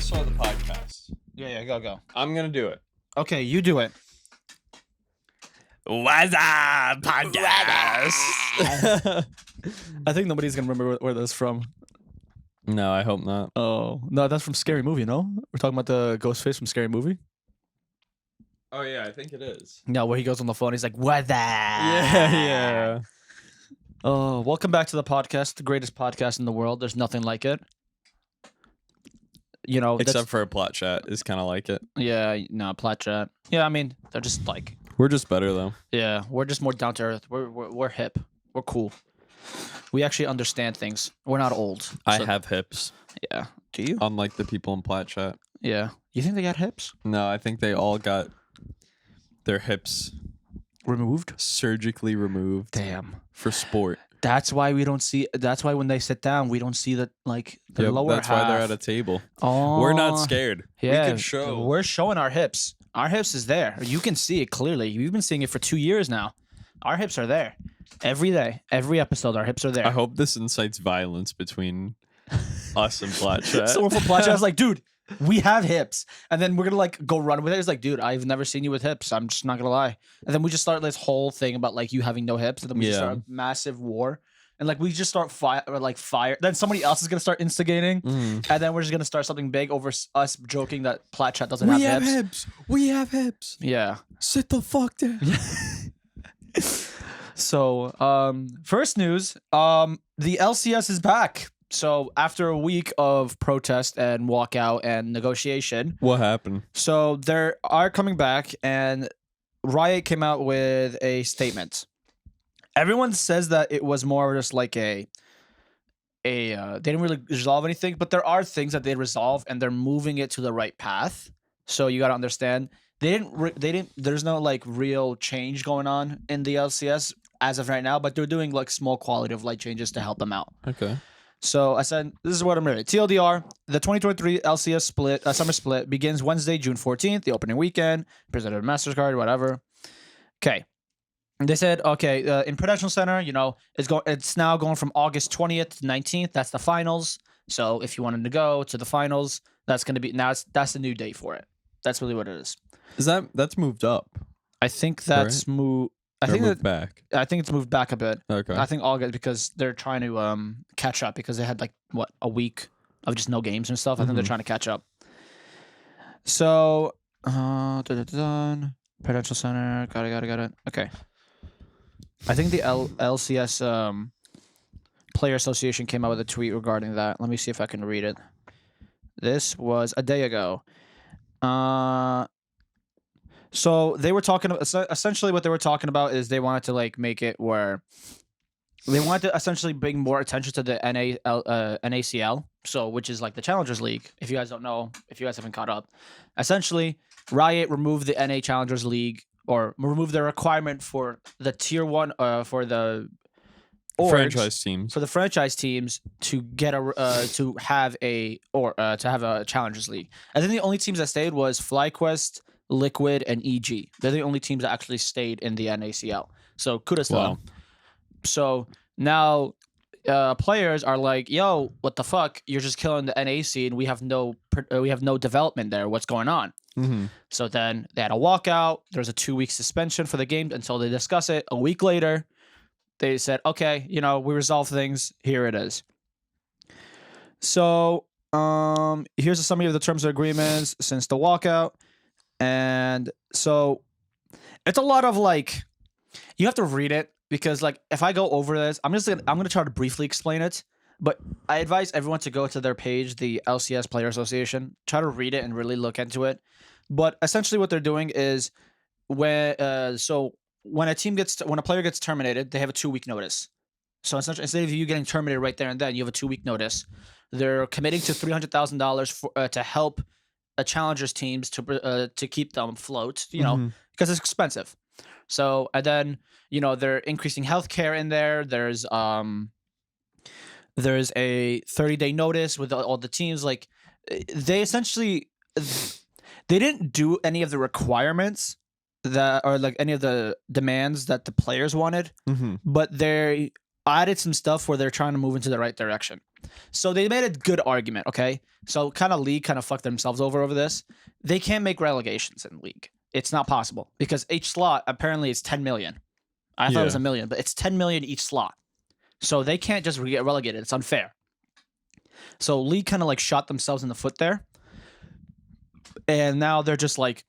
saw the podcast. Yeah, go. I'm gonna do it. Okay, you do it. What's up, podcast? I think nobody's gonna remember where that's from. No, I hope not. Oh no, that's from Scary Movie. No, we're talking about the ghost face from Scary Movie. Oh yeah, I think it is. No, where he goes on the phone, he's like, "What the?" Yeah. Oh, welcome back to the podcast, the greatest podcast in the world. There's nothing like it. You know, Except for a plot chat is kind of like it. yeah, no, plat chat. Yeah, I mean, they're just like, We're just better though. yeah, we're just more down to earth. We're hip. We're cool. We actually understand things. We're not old. I So- have hips, Yeah. Do you? unlike the people in plat chat. Yeah. You think they got hips No, I think they all got their hips removed? surgically removed Damn. for sport. That's why we don't see. That's why when they sit down, we don't see the the Yep, lower that's half. why they're at a table. Oh, We're not scared. Yeah, We can show. We're showing our hips. Our hips is there. You can see it clearly. You've been seeing it for 2 years now. Our hips are there. Every day, every episode, our hips are there. I hope this incites violence between us and plat chat. Someone from Plat Chat is like, dude, we have hips. And then we're gonna like go run with it. It's like, dude, I've never seen you with hips. I'm just not gonna lie. And then we just start this whole thing about like you having no hips. And then we just Yeah. start a massive war. And like we just start fire. Then somebody else is gonna start instigating. Mm. And then we're just gonna start something big over us joking that Plat Chat doesn't have hips. We have hips. Yeah. Sit the fuck down. So, first news, the LCS is back. So after a week of protest and walkout and negotiation, What happened? so they are coming back, and Riot came out with a statement. Everyone says that it was more just like they didn't really resolve anything, but there are things that they resolve, and they're moving it to the right path. So you got to understand they didn't. There's no like real change going on in the LCS as of right now, but they're doing like small quality of life changes to help them out. Okay. So I said, this is what I'm reading. TLDR, the 2023 LCS summer split begins Wednesday, June 14th, the opening weekend, presented a MasterCard, whatever. Okay. They said, okay, in Prudential Center, you know, it's now going from August 20th to 19th. That's the finals. So if you wanted to go to the finals, that's going to be, that's the new date for it. That's really what it is. That's moved up? I think that's moved. I think moved back. I think it's moved back a bit. Okay. I think August because they're trying to catch up because they had like a week of just no games and stuff. I think they're trying to catch up. So, Prudential Center, got it. Okay. I think the LCS Player Association came out with a tweet regarding that. Let me see if I can read it. This was a day ago. So they were talking. Essentially, what they were talking about is they wanted to like make it where they wanted to essentially bring more attention to the NACL. So, which is like the Challengers League. If you guys don't know, if you guys haven't caught up, essentially, Riot removed the NA Challengers League or removed the requirement for the tier 1 for the orgs, Franchise teams. for the franchise teams to get to have a Challengers League. I think the only teams that stayed was FlyQuest, Liquid, and EG. They're the only teams that actually stayed in the NACL. So kudos to them. So now players are like, "Yo, what the fuck? You're just killing the NAC, and we have no development there. What's going on?" Mm-hmm. So then they had a walkout. There's a 2-week suspension for the game until they discuss it. A week later, they said, "Okay, you know, we resolved things. Here it is." So here's a summary of the terms of agreements since the walkout. And so it's a lot of like, you have to read it because like if I go over this, I'm gonna try to briefly explain it. But I advise everyone to go to their page, the LCS Player Association, try to read it and really look into it. But essentially, what they're doing is when a player gets terminated, they have a 2-week notice. So essentially, instead of you getting terminated right there and then, you have a 2-week notice. They're committing to $300,000 to help challengers teams to keep them afloat, you know, because it's expensive. So and then they're increasing healthcare in there. There's a 30-day notice with all the teams. Like they essentially they didn't do any of the requirements that or like any of the demands that the players wanted, but they added some stuff where they're trying to move into the right direction. So they made a good argument, okay? So kind of League kind of fucked themselves over this. They can't make relegations in League. It's not possible because each slot apparently is 10 million. I thought it was a million, but it's 10 million each slot. So they can't just get relegated. It's unfair. So League kind of like shot themselves in the foot there. And now they're just like,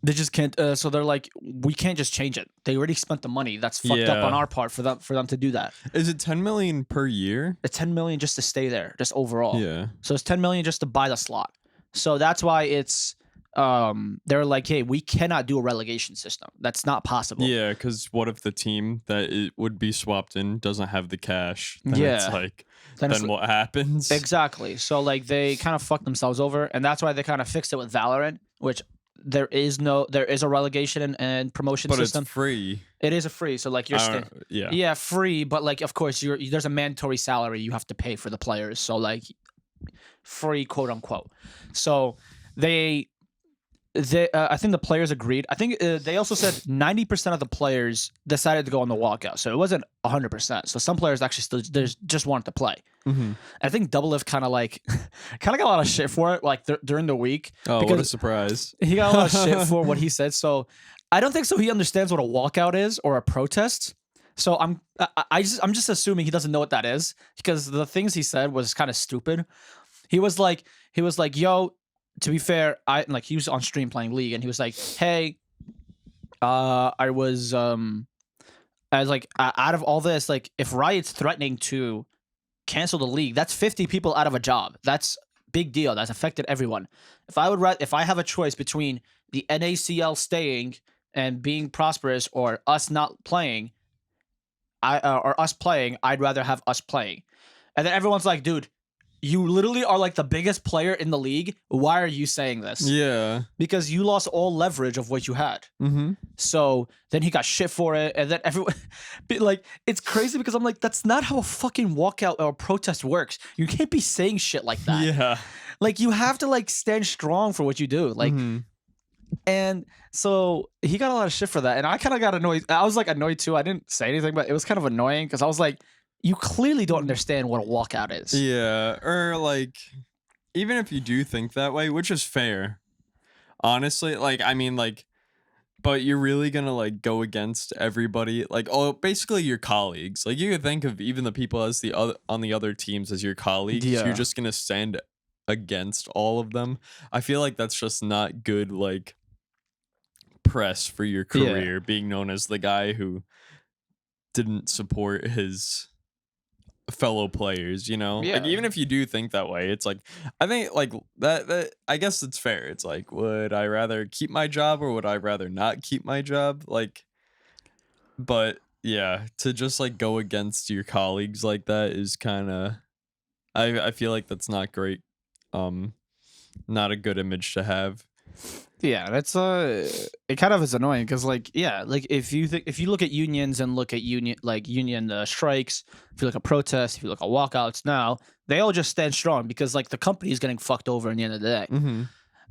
they just can't. So they're like, we can't just change it. They already spent the money. That's fucked up on our part for them to do that. Is it 10 million per year? It's 10 million just to stay there, just overall. Yeah. So it's 10 million just to buy the slot. So that's why it's they're like, hey, we cannot do a relegation system. That's not possible. Yeah, because what if the team that it would be swapped in doesn't have the cash? Then it's like, then what happens? Exactly. So like they kind of fucked themselves over, and that's why they kind of fixed it with Valorant, which there is a relegation and promotion but system. It's free. It is a free. So like yeah, free, but like of course there's a mandatory salary you have to pay for the players. So like free, quote unquote. So I think the players agreed. I think they also said 90% of the players decided to go on the walkout. So it wasn't 100%. So some players actually still just wanted to play. Mm-hmm. I think Doublelift kind of got a lot of shit for it like during the week. Oh, what a surprise. He got a lot of shit for what he said. So I don't think so he understands what a walkout is or a protest. So I'm just assuming he doesn't know what that is because the things he said was kind of stupid. He was like, yo, to be fair, he was on stream playing League and he was like, hey, I was like, out of all this, like if Riot's threatening to cancel the League, that's 50 people out of a job. That's big deal. That's affected everyone. If I have a choice between the NACL staying and being prosperous or us not playing, or us playing, I'd rather have us playing. And then everyone's like, dude, you literally are like the biggest player in the league. Why are you saying this? Yeah. Because you lost all leverage of what you had. Mm-hmm. So then he got shit for it. And then everyone, like, it's crazy because I'm like, that's not how a fucking walkout or protest works. You can't be saying shit like that. Yeah. Like, you have to, like, stand strong for what you do. Like, and so he got a lot of shit for that. And I kind of got annoyed. I was, like, annoyed too. I didn't say anything, but it was kind of annoying because I was like, you clearly don't understand what a walkout is. Yeah, or like, even if you do think that way, which is fair, honestly, like, I mean, like, but you're really gonna like go against everybody, like, basically your colleagues. Like, you could think of even the people as on the other teams as your colleagues. Yeah. You're just gonna stand against all of them. I feel like that's just not good, like, press for your career, being known as the guy who didn't support his fellow players, you know? Like, even if you do think that way, it's like, I think like that I guess it's fair. It's like, would I rather keep my job or would I rather not keep my job? Like, but yeah, to just like go against your colleagues like that is kind of, I feel like that's not great. Not a good image to have. Yeah, that's it kind of is annoying because like if you look at unions and look at union strikes, if you look at protests, if you look at walkouts now, they all just stand strong because like the company is getting fucked over in the end of the day. Mm-hmm.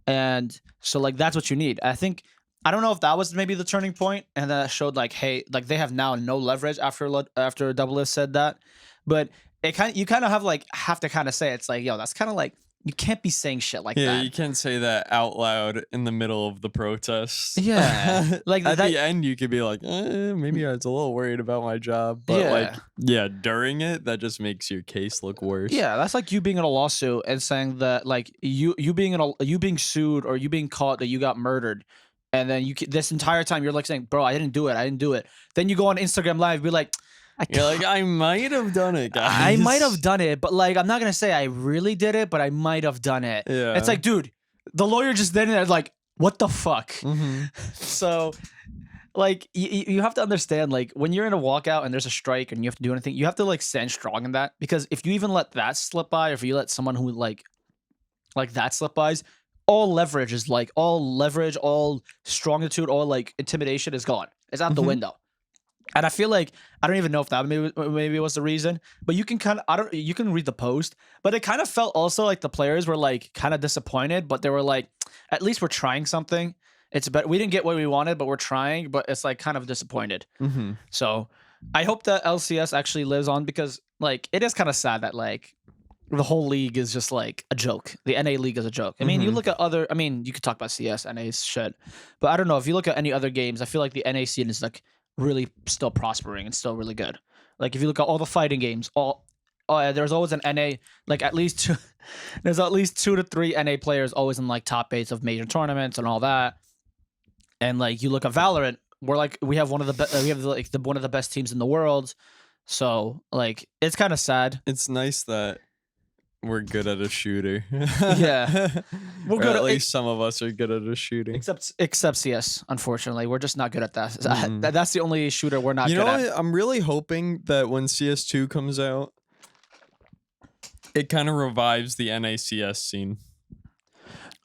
And so like that's what you need. I don't know if that was maybe the turning point and that showed like, hey, like they have now no leverage after Doublelift said that, but you kind of have to kind of say it's like, yo, that's kind of like, you can't be saying shit like that. Yeah, you can't say that out loud in the middle of the protest. Yeah. Like at the end, you could be like, maybe I was a little worried about my job. But during it, that just makes your case look worse. Yeah, that's like you being in a lawsuit and saying that like you being sued or you being caught that you got murdered. And then this entire time you're like saying, bro, I didn't do it. Then you go on Instagram Live, be like, you're like, I might have done it, guys. I might have done it, but like, I'm not going to say I really did it, but I might have done it. Yeah. It's like, dude, the lawyer just then is like, what the fuck? Mm-hmm. So, like, you have to understand, like, when you're in a walkout and there's a strike and you have to do anything, you have to, like, stand strong in that. Because if you even let that slip by, or if you let someone who, like that slip by, all leverage, all strongitude, all, like, intimidation is gone. It's out the window. And I feel like, I don't even know if that maybe was the reason, but you can you can read the post, but it kind of felt also like the players were like kind of disappointed, but they were like, at least we're trying something. It's better. We didn't get what we wanted, but we're trying, but it's like kind of disappointed. Mm-hmm. So I hope that LCS actually lives on because like it is kind of sad that like the whole league is just like a joke. The NA league is a joke. I mean, you look at other. I mean, you could talk about CS, NA's shit, but I don't know if you look at any other games. I feel like the NA scene is like really still prospering and still really good. Like if you look at all the fighting games, there's always an NA. Like at least there's at least 2 to 3 NA players always in like top 8s of major tournaments and all that. And like you look at Valorant, we have one of the best teams in the world. So like it's kind of sad. It's nice that we're good at a shooter. Yeah. We're good at least some of us are good at a shooter. Except CS, unfortunately. We're just not good at that. That's the only shooter we're not good at. You know what? I'm really hoping that when CS2 comes out, it kind of revives the NACS scene.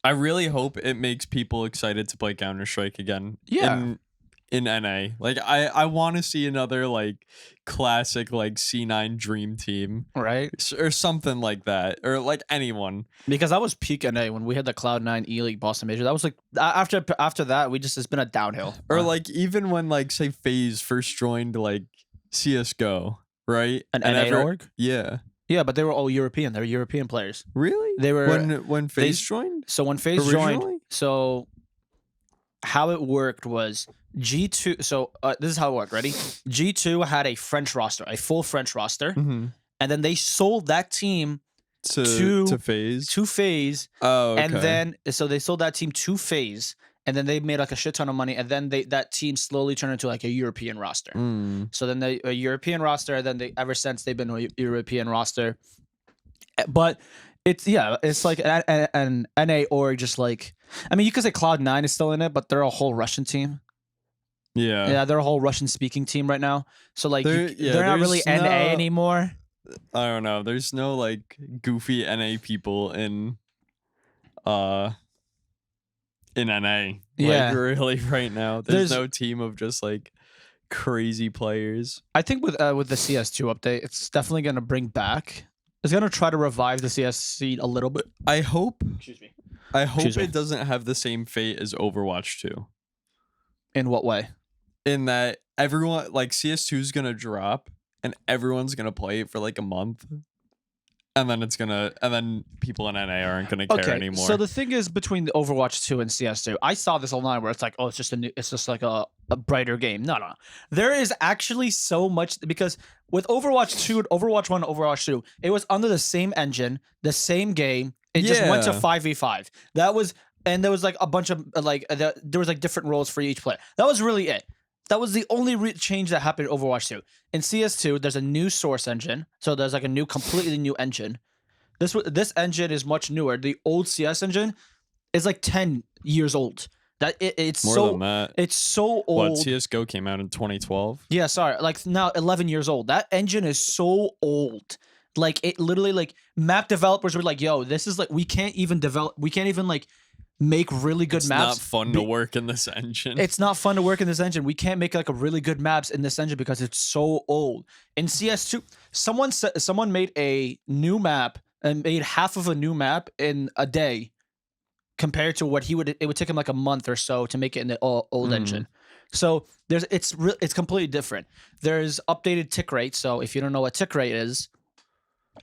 I really hope it makes people excited to play Counter-Strike again. Yeah. In NA. Like I want to see another like classic like C9 dream team. Right. Or something like that. Or like anyone. Because that was peak NA when we had the Cloud9 E-League Boston Major. That was like after that it's been a downhill. Or like even when like say FaZe first joined like CS:GO, right? An NA org? Yeah. Yeah, but they were all European. They were European players. Really? They were when FaZe joined? So when FaZe joined, so how it worked was G2. So this is how it worked. Ready? G2 had a French roster, a full French roster, and then they sold that team to FaZe. To FaZe. Oh, okay. And then so they sold that team to FaZe, and then they made like a shit ton of money, and then that team slowly turned into like a European roster. So then a European roster, then ever since they've been a European roster. But it's like an NA org, just like, I mean, you could say Cloud9 is still in it, but they're a whole Russian team. Yeah, they're a whole Russian-speaking team right now. So like, they're not really NA anymore. I don't know. There's no like goofy NA people in NA. Yeah, like, really right now. There's no team of just like crazy players. I think with the CS2 update, it's definitely gonna bring back. It's gonna try to revive the CS scene a little bit. I hope. Excuse me. I hope it doesn't have the same fate as Overwatch 2. In what way? In that everyone like CS2 is gonna drop and everyone's gonna play it for like a month. And then people in NA aren't gonna care anymore. So the thing is between the Overwatch 2 and CS2, I saw this online where it's like, oh, it's just like a brighter game. No. There is actually so much, because with Overwatch 2, Overwatch 1, Overwatch 2, it was under the same engine, the same game. It just went to 5v5. And there was like a bunch of like there was like different roles for each player. That was really it. That was the only change that happened in Overwatch 2. In CS2, there's a new source engine, so there's like a completely new engine. This engine is much newer. The old CS engine is like 10 years old. It's more so than that. It's so old. What, CS:GO came out in 2012? Yeah, sorry, like now 11 years old. That engine is so old. Like it literally, like map developers were like, "Yo, this is like we can't even like make really good maps. It's not fun to work in this engine. It's not fun to work in this engine. We can't make like a really good maps in this engine because it's so old." In CS2, someone made a new map and made half of a new map in a day, compared to what it would take him like a month or so to make it in the old engine. So it's completely different. There's updated tick rate. So if you don't know what tick rate is,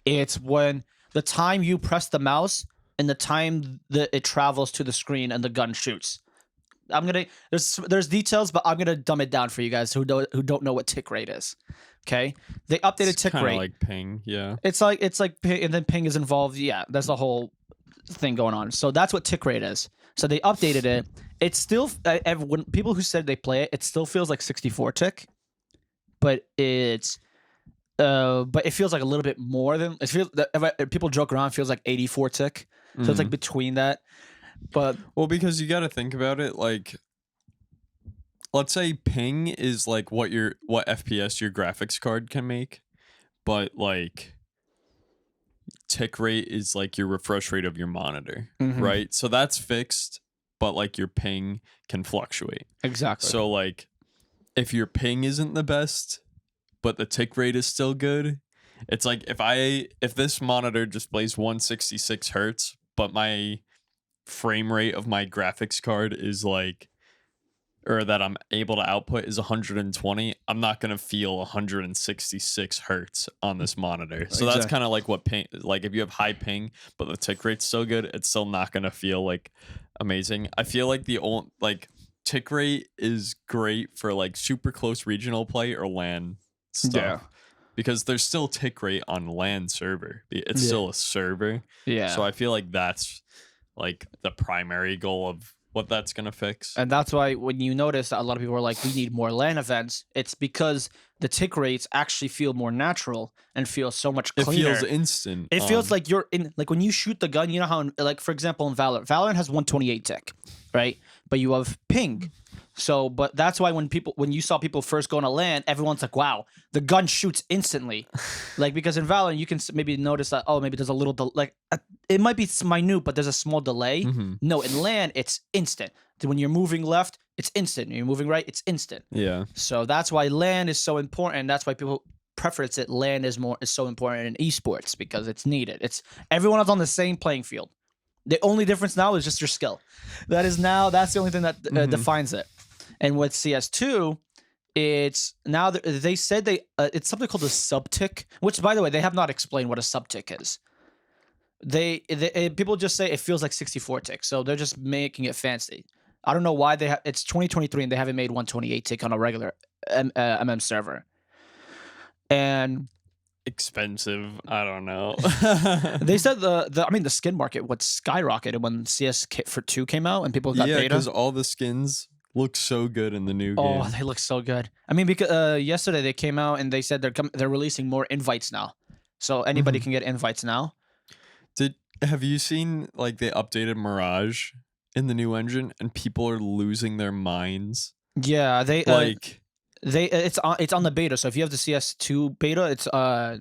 it's when the time you press the mouse and the time that it travels to the screen and the gun shoots. There's details, but I'm gonna dumb it down for you guys who don't know what tick rate is. Okay, they updated tick rate. Like ping, yeah. It's like and then ping is involved. Yeah, there's a whole thing going on. So that's what tick rate is. So they updated it. It's still when people who said they play it, it still feels like 64 tick, but it feels like a little bit more than it feels. If people joke around, it feels like 84 tick. So it's like between that. But well, because you got to think about it, like let's say ping is like what FPS your graphics card can make, but like tick rate is like your refresh rate of your monitor, right? So that's fixed, but like your ping can fluctuate. Exactly. So like if your ping isn't the best, but the tick rate is still good, it's like if this monitor displays 166 hertz, but my frame rate of my graphics card is like or that I'm able to output is 120, I'm not gonna feel 166 hertz on this monitor. So that's kind of like what ping, like if you have high ping but the tick rate's so good, it's still not gonna feel like amazing. I feel like the old like tick rate is great for like super close regional play or LAN stuff. Because there's still tick rate on LAN server. It's still a server. Yeah. So I feel like that's like the primary goal of what that's going to fix. And that's why when you notice that a lot of people are like, we need more LAN events, it's because the tick rates actually feel more natural and feel so much cleaner. It feels instant. It feels like you're in, like when you shoot the gun, you know how, like for example, in Valorant has 128 tick, right? But you have ping. So, but that's why when you saw people first going to LAN, everyone's like, wow, the gun shoots instantly. Like, because in Valorant, you can maybe notice that, oh, maybe there's a little, it might be minute, but there's a small delay. Mm-hmm. No, in LAN, it's instant. When you're moving left, it's instant. When you're moving right, it's instant. Yeah. So that's why LAN is so important. That's why people preference it. LAN is so important in esports because it's needed. Everyone is on the same playing field. The only difference now is just your skill. That's the only thing that defines it. And with CS2, it's now they said it's something called a subtick, which by the way they have not explained what a subtick is. People just say it feels like 64 tick, so they're just making it fancy. I don't know why it's 2023 and they haven't made 128 tick on a regular MM server. And expensive, I don't know. They said the skin market would skyrocketed when CS2 came out and people got beta. Because all the skins look so good in the new game. Oh, they look so good. I mean, because yesterday they came out and they said they're releasing more invites now, so anybody can get invites now. Have you seen like they updated Mirage in the new engine and people are losing their minds? Yeah, it's on the beta. So if you have the CS2 beta, it's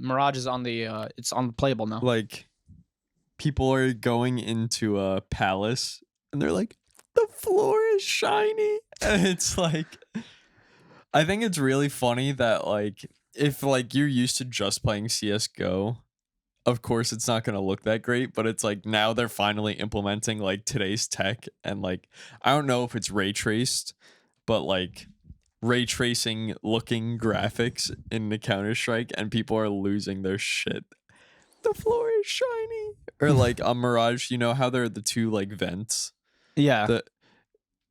Mirage is on the it's on playable now. Like people are going into a palace and they're like, the floor is shiny. And it's like, I think it's really funny that like if like you're used to just playing CS:GO, of course it's not going to look that great, but it's like now they're finally implementing like today's tech and like I don't know if it's ray traced, but like ray tracing looking graphics in the Counter-Strike and people are losing their shit. The floor is shiny. Or like on Mirage, you know how there are the two like vents? Yeah.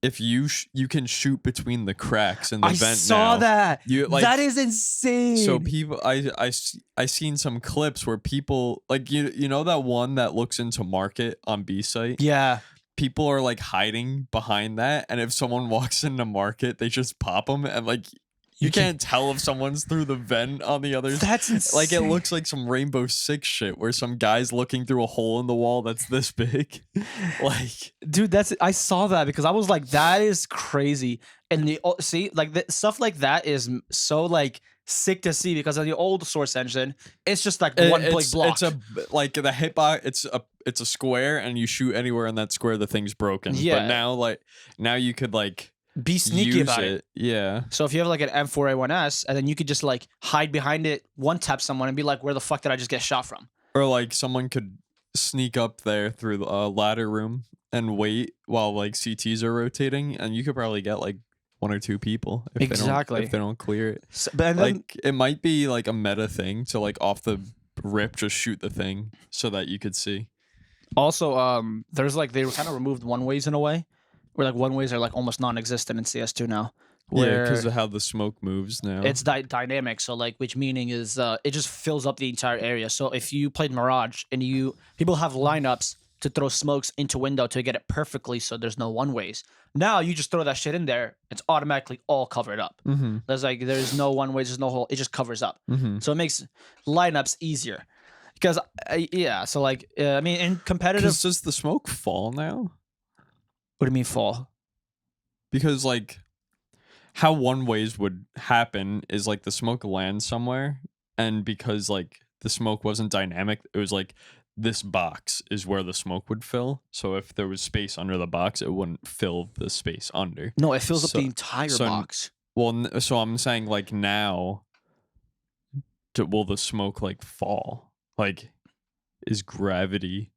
If you can shoot between the cracks in the vent now. I saw that. That is insane. So people, I seen some clips where people like you know that one that looks into market on B site. Yeah. People are like hiding behind that, and if someone walks into market, they just pop them, and like you can't tell if someone's through the vent on the other. That's insane. Like it looks like some Rainbow Six shit where some guy's looking through a hole in the wall that's this big. Like, dude, I saw that because I was like, that is crazy. And stuff like that is so like sick to see because on the old Source engine, it's just like one big block. It's like the hitbox. It's a square, and you shoot anywhere in that square, the thing's broken. Yeah. But now you could like be sneaky about it. Yeah. So if you have like an M4A1S, and then you could just like hide behind it, one tap someone, and be like, "Where the fuck did I just get shot from?" Or like someone could sneak up there through the ladder room and wait while like CTs are rotating, and you could probably get like one or two people if they don't clear it. So, but then, like it might be like a meta thing to like off the rip just shoot the thing so that you could see. Also, there's like they kind of removed one ways in a way. Where like one ways are like almost non-existent in CS2 now. Yeah, because of how the smoke moves now. It's dynamic, so like which meaning is it just fills up the entire area. So if you played Mirage and people have lineups to throw smokes into window to get it perfectly, so there's no one ways. Now you just throw that shit in there, it's automatically all covered up. Mm-hmm. There's no one ways, there's no hole. It just covers up, mm-hmm. so it makes lineups easier. Because so like I mean in competitive, does the smoke fall now? What do you mean fall? Because like how one ways would happen is like the smoke lands somewhere, and because like the smoke wasn't dynamic, it was like this box is where the smoke would fill. So if there was space under the box, it wouldn't fill the space under. No, it fills up the entire box. Well, so I'm saying like now, will the smoke like fall? Like, is gravity?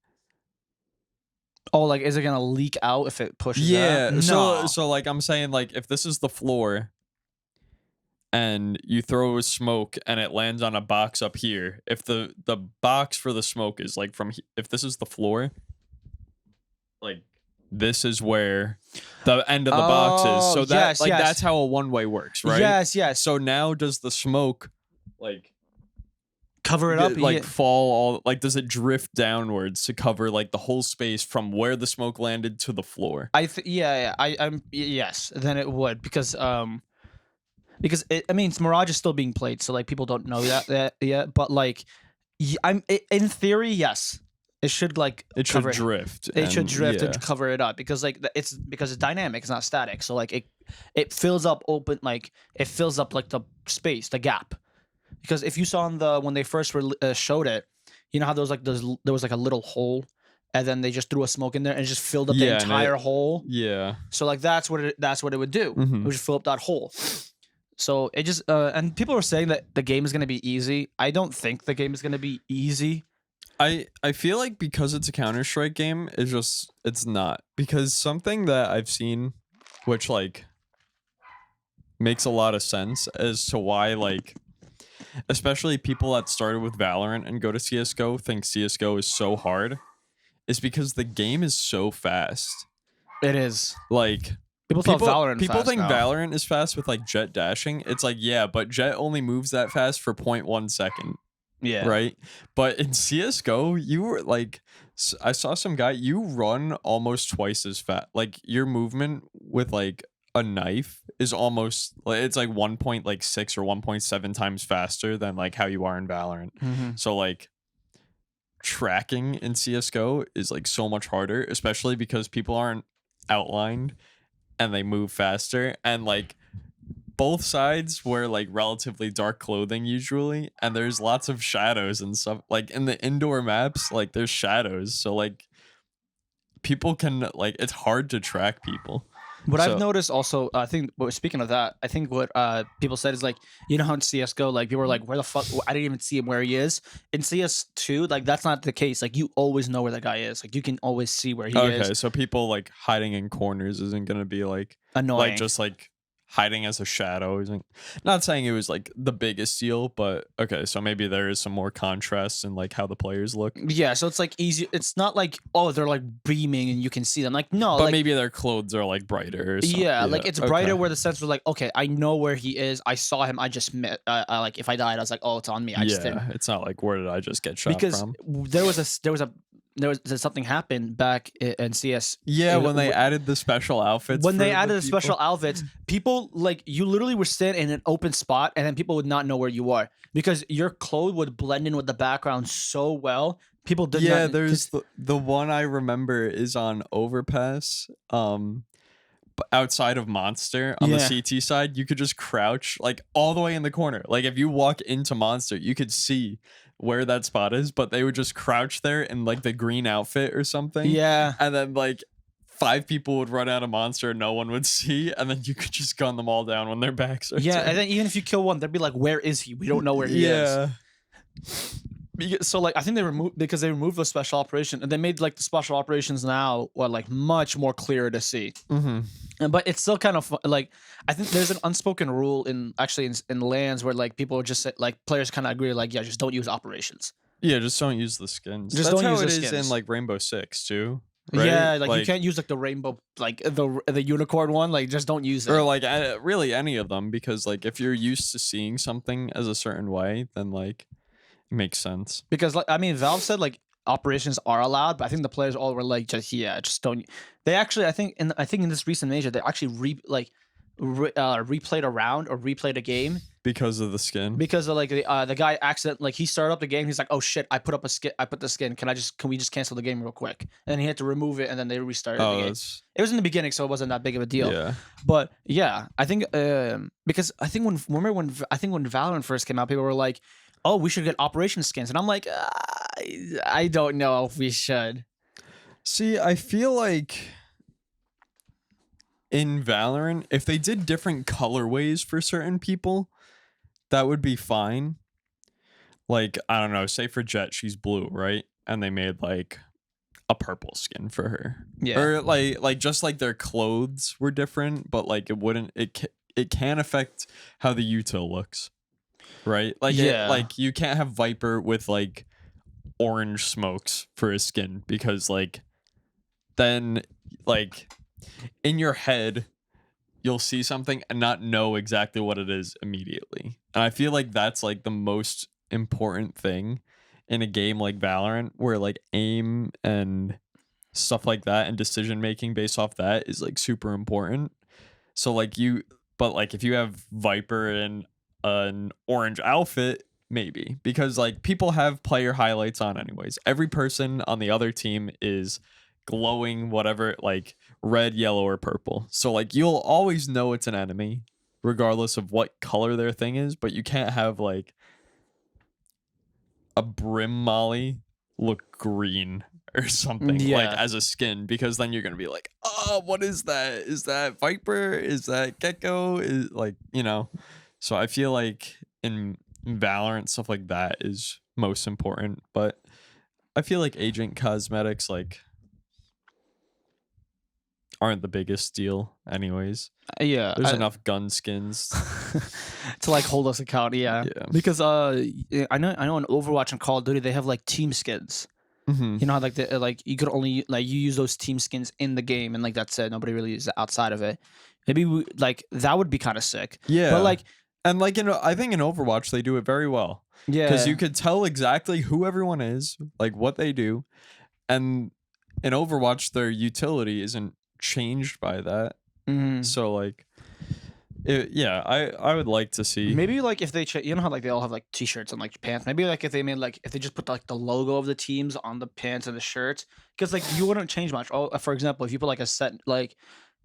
Oh, like, is it gonna leak out if it pushes Yeah. out? No. So like I'm saying, like if this is the floor and you throw a smoke and it lands on a box up here, if the box for the smoke is like if this is the floor, like this is where the end of the box is. So that yes, yes. that's how a one-way works, right? Yes. So now does the smoke like Cover it up, like fall all, like does it drift downwards to cover like the whole space from where the smoke landed to the floor? I'm yes, then it would because Mirage is still being played, so like people don't know that yet, but like in theory, yes. It should like it should drift. It should drift and cover it up because like it's dynamic, it's not static. So like it fills up like the space, the gap. Because if you saw on when they first showed it, you know how there was like a little hole, and then they just threw a smoke in there and it just filled up the entire hole. Yeah. So like that's what it would do. Mm-hmm. It would just fill up that hole. So it just and people were saying that the game is gonna be easy. I don't think the game is gonna be easy. I feel like because it's a Counter-Strike game, it's not. Because something that I've seen, which like makes a lot of sense as to why like especially people that started with Valorant and go to CSGO think CSGO is so hard, is because the game is so fast. It is. Like people think Valorant is fast with like Jet dashing. It's like, yeah, but Jet only moves that fast for 0.1 second. Yeah. Right? But in CSGO, you were like, I saw some guy, you run almost twice as fast. Like your movement with like a knife is almost like it's like 1.6 or 1.7 times faster than like how you are in Valorant. Mm-hmm. So like tracking in CSGO is like so much harder, especially because people aren't outlined and they move faster, and like both sides wear like relatively dark clothing usually, and there's lots of shadows and stuff. Like in the indoor maps, like there's shadows, so like people can like it's hard to track people. What I've noticed also, I think, speaking of that, I think what people said is like, you know how in CSGO, like people were like, where the fuck, I didn't even see him where he is. In CS2, like that's not the case. Like you always know where the guy is. Like you can always see where he is. Okay, so people like hiding in corners isn't gonna be like annoying. Like just like hiding as a shadow isn't. Not saying it was like the biggest deal, but okay, so maybe there is some more contrast in like how the players look. Yeah, so it's like easy. It's not like, oh, they're like beaming and you can see them. Like no, but like, maybe their clothes are like brighter or something. Yeah, like it's brighter where the sense was like, okay, I know where he is. I saw him. I just met. Like if I died, I was like, oh, it's on me. I just didn't. It's not like where did I just get shot from? Because there was something happened back in CS. Yeah, when they added the special outfits. When they added the special outfits, people like you literally were standing in an open spot, and then people would not know where you are because your clothes would blend in with the background so well. People did not. Yeah, there's the one I remember is on Overpass. Outside of Monster on the CT side, you could just crouch like all the way in the corner. Like if you walk into Monster, you could see where that spot is, but they would just crouch there in like the green outfit or something. Yeah. And then like 5 people would run out of Monster and no one would see, and then you could just gun them all down when their backs are turned. And then even if you kill one, they'd be like, where is he? We don't know where he is. So like I think they removed the special operation, and they made like the special operations now like much more clear to see. Mm-hmm. But it's still kind of like I think there's an unspoken rule in LANs where like people just say, like players kind of agree like just don't use operations. Yeah, just don't use the skins. Just That's don't how use it the is skins. in like Rainbow Six too. Right? Yeah, like you can't use like the rainbow, like the unicorn one. Like just don't use it. Or like really any of them, because like if you're used to seeing something as a certain way, then like it makes sense. Because like I mean, Valve said like operations are allowed, but I think the players all were like just don't. They actually I think in this recent major they actually replayed a round or replayed a game because of the skin. Because of like the guy like he started up the game. He's like, oh shit, I put the skin. Can we just cancel the game real quick? And then he had to remove it, and then they restarted the game. It was in the beginning, so it wasn't that big of a deal. Yeah. But yeah, I think because I think when Valorant first came out, people were like, oh, we should get operation skins, and I'm like, I don't know if we should. See, I feel like in Valorant, if they did different colorways for certain people, that would be fine. Like, I don't know, say for Jet, she's blue, right? And they made like a purple skin for her. Yeah. Or like just like their clothes were different, but like it can affect how the util looks. Right? Like like you can't have Viper with like orange smokes for a skin because like then like in your head you'll see something and not know exactly what it is immediately. And I feel like that's like the most important thing in a game like Valorant, where like aim and stuff like that and decision making based off that is like super important. So like but like if you have Viper in an orange outfit, maybe, because like people have player highlights on anyways. Every person on the other team is glowing whatever, like red, yellow, or purple. So like you'll always know it's an enemy regardless of what color their thing is, but you can't have like a brim molly look green or something like as a skin, because then you're gonna be like, oh, what is that? Is that Viper? Is that Gecko? Is like, you know. So I feel like in Valorant stuff like that is most important, but I feel like agent cosmetics like aren't the biggest deal anyways. There's enough gun skins to like hold us account. Because I know in Overwatch and Call of Duty they have like team skins. You know how like like you could only like you use those team skins in the game and like that's it. Nobody really uses it outside of it. Maybe like that would be kind of sick. But like, and like I think in Overwatch they do it very well. Because you could tell exactly who everyone is, like what they do, and in Overwatch their utility isn't changed by that. So like I would like to see maybe like if they you know how like they all have like t-shirts and like pants, maybe like if they made like if they just put like the logo of the teams on the pants and the shirts, because like you wouldn't change much. For example, if you put like a set, like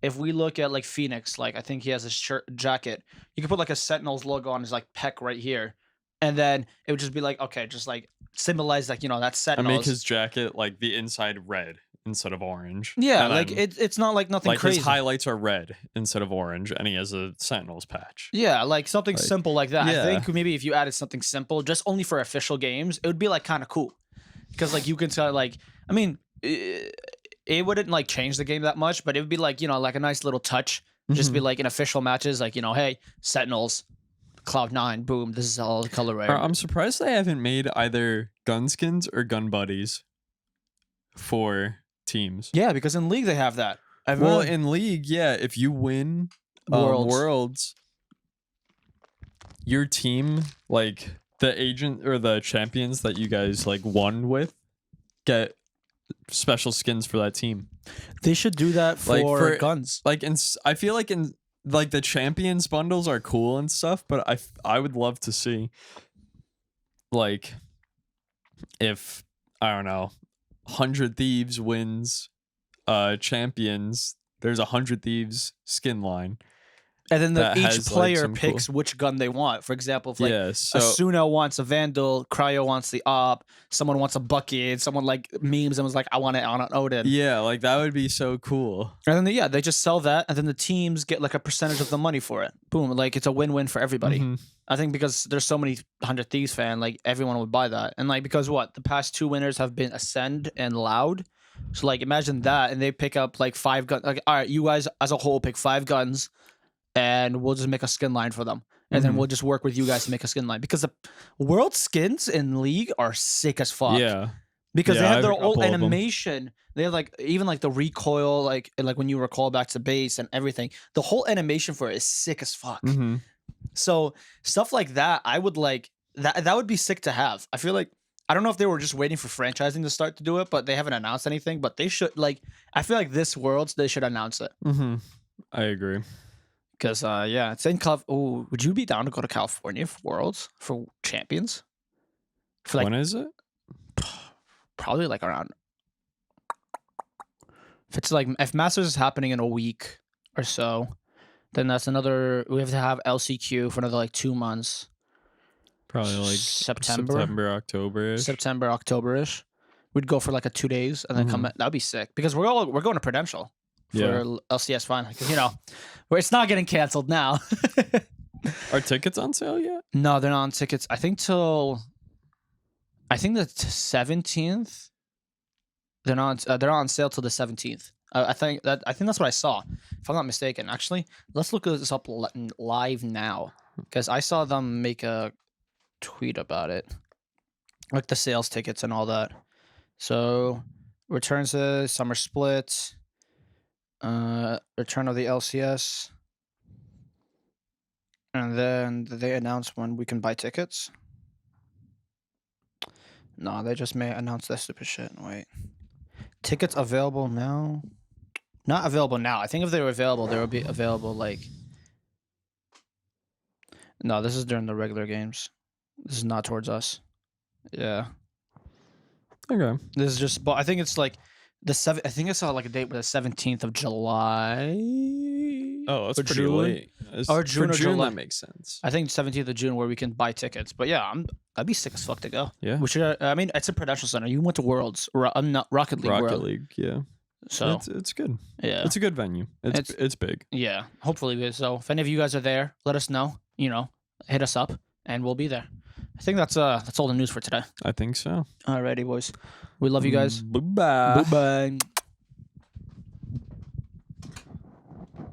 if we look at like Phoenix, like I think he has a shirt jacket, you could put like a Sentinel's logo on his like pec right here, and then it would just be like, okay, just like symbolize like, you know, that's Sentinel. And make his jacket like the inside red instead of orange. Yeah, and like it's not like nothing like crazy. His highlights are red instead of orange, and he has a Sentinel's patch. Yeah, like something simple like that. I think maybe if you added something simple, just only for official games, it would be like kind of cool, because like you can tell like, I mean, it wouldn't like change the game that much, but it would be like, you know, like a nice little touch. Just be like in official matches, like, you know, hey, Sentinels, Cloud9, boom, this is all the color right. I'm surprised they haven't made either gun skins or gun buddies for teams. Yeah, because in League they have that. Well, in League, yeah, if you win Worlds, your team, like the agent or the champions that you guys like won with, get special skins for that team. They should do that for guns. Like, I feel like in like the champions bundles are cool and stuff, but I would love to see like if, I don't know, 100 Thieves wins champions, there's 100 Thieves skin line. And then each player picks which gun they want. For example, if like Asuna wants a Vandal, Cryo wants the Op, someone wants a Bucky, and someone like memes and was like, I want it on an Odin. Yeah, like that would be so cool. And then they just sell that, and then the teams get like a percentage of the money for it. Boom, like it's a win-win for everybody. I think because there's so many 100 Thieves fan, like everyone would buy that. And like because the past two winners have been Ascend and Loud. So like imagine that, and they pick up like 5 guns. Like, all right, you guys as a whole pick 5 guns. And we'll just make a skin line for them. And then we'll just work with you guys to make a skin line. Because the world skins in League are sick as fuck. Yeah. Because they have their old animation. They have like, even like the recoil, like when you recall back to base and everything. The whole animation for it is sick as fuck. So stuff like that, I would like, that would be sick to have. I feel like, I don't know if they were just waiting for franchising to start to do it, but they haven't announced anything. But they should, like, I feel like this Worlds, they should announce it. I agree. Because, it's in California. Would you be down to go to California for Worlds, for Champions? For like, when is it? Probably like around. If Masters is happening in a week or so, then that's another. We have to have LCQ for another like 2 months. Probably like September, October-ish. We'd go for like a 2 days and then come back. That'd be sick because we're going to Prudential. For LCS final, because you know, where it's not getting canceled now. Are tickets on sale yet? No, they're not on tickets. I think the 17th. They're on sale till the 17th. I think that's what I saw, if I'm not mistaken. Actually, let's look this up live now, because I saw them make a tweet about it, like the sales tickets and all that. So, returns to summer split, return of the LCS, and then they announce when we can buy tickets. No, they just may announce that stupid shit. Wait, tickets available now? Not available now. I think if they were available, they would be available like. No, this is during the regular games. This is not towards us. Yeah. Okay. This is just, but I think it's like the 7th. I think I saw like a date with the 17th of July. Oh, that's or pretty June. late. Or June For or July. that makes sense. I think 17th of June where we can buy tickets. But yeah, I'd be sick as fuck to go. Yeah. We should. I mean, it's a Prudential Center. You went to Worlds. I'm not Rocket League. Rocket World. League, yeah. So it's good. yeah, It's a good venue. It's big. Yeah, hopefully. So if any of you guys are there, let us know. Hit us up, and we'll be there. I think that's all the news for today. I think so. Alrighty, boys. We love you guys. Bye-bye. Bye-bye.